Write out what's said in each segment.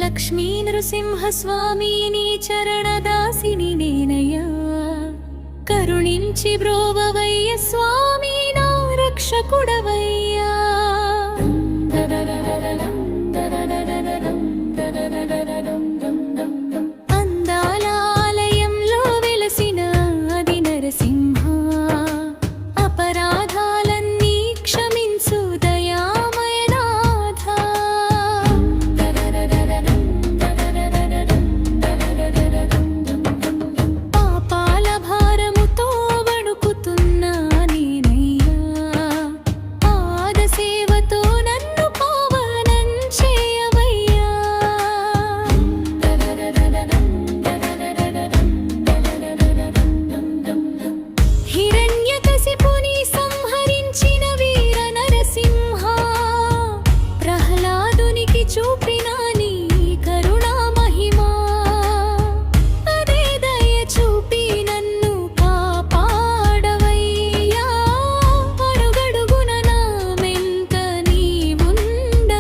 లక్ష్మీ నృసింహస్వామి నీ చరణదాసిని నేనయ్యా, కరుణించి బ్రోవవయ్య స్వామి నా రక్షకుడవయ్యా. అందాల ఆలయంలో వెలసిన ఆది నరసింహ, అపరాధాలన్నీ క్షమించు దయామయ నాథ. పాపాల భారముతో వణుకుతున్నా నేనయ్యా, పాద సేవతో నన్ను పావనం చేయవయ్యా. హిరణ్యకశిపుని సంహరించిన వీర నరసింహ, ప్రహ్లాదునికి చూపిన నీ కరుణా మహిమా, అదే దయ చూపి నన్ను కాపాడవయ్యా. అడుగడుగున నా వెంట నీవుండవయ్యా.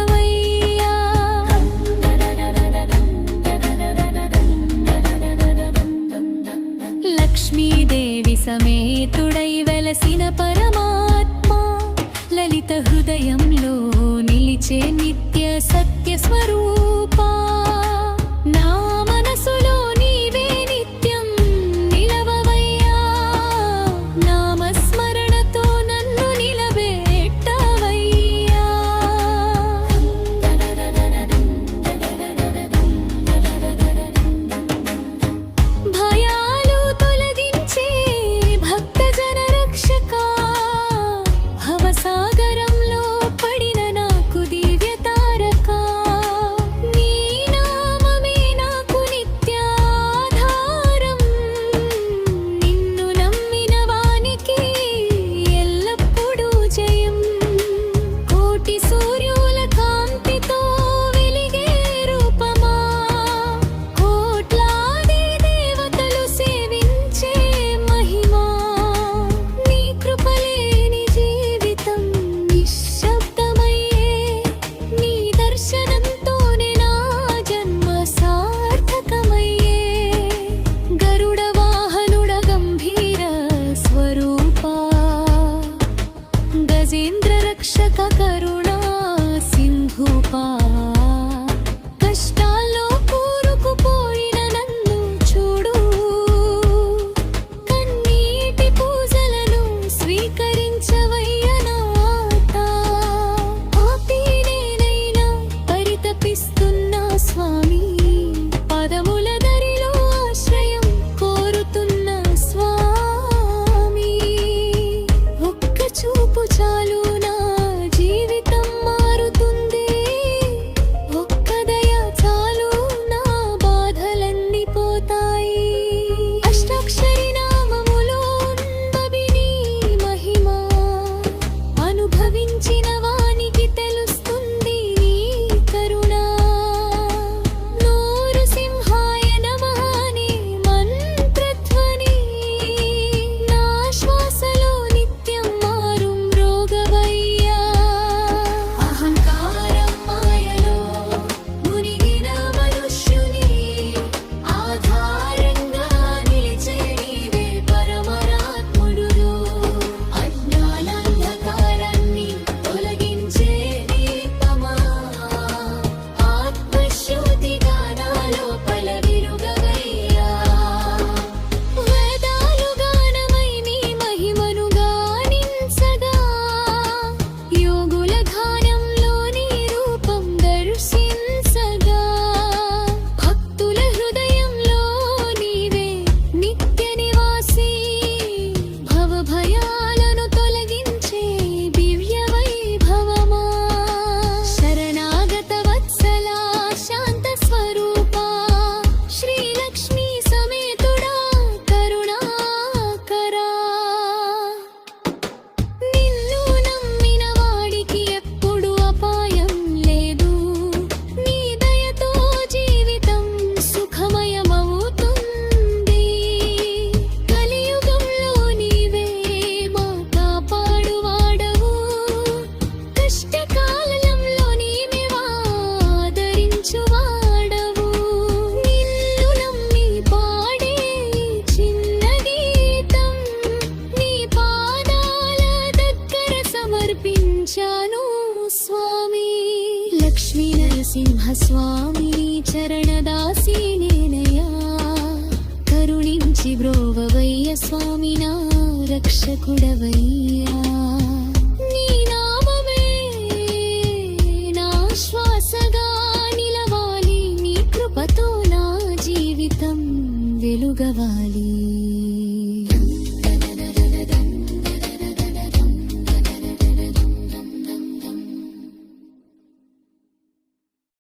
లక్ష్మీదేవి సమేతుడై వెలసిన పరమాత్మ, లలిత హృదయంలో నిలిచే నిత్య సత్య స్వరూపా. నా మనసులో నీవే నిత్యం నిలవవయ్యా, నామస్మరణతో నన్ను నిలబెట్టవయ్యా. భయాలు తొలగించే భక్తజన రక్షకా, భవసాగరంలో పడిన నాకు దివ్య తారకా. నీ నామమే నాకు నిత్యాధారం, నిన్ను నమ్మిన వానికి ఎల్లప్పుడూ జయం. కోటి సూర్యుల కాంతితో వెలిగే రూపమా, కోట్లాది దేవతలు సేవించే మహిమా. నీ కృపలేని జీవితం నిశ్శబ్దమయ్యే, నీ దర్శనంతోనే నా జన్మ సార్థకమయ్యే. గరుడ వాహనుడ గంభీర స్వరూపా, గజేంద్ర రక్షక కరుణా సింధూపా. కష్టాల్లో కూరుకుపోయిన నన్ను చూడు, కన్నీటి పూజలను స్వీకరించవయ్య నాథ. పాపి నేనైనా పరితపిస్తున్నా స్వామి, పదముల దరిలో ఆశ్రయం కోరుతున్న స్వామి. ఒక్క చూపు చాలు నా జీవితాన్ని కాచి బ్రోవవయ్య స్వామి నా రక్షకుడవయ్యా నీ నామమే నా శ్వాసగా నిలవాలి నీ కృపతో నా జీవితం వెలుగవాలి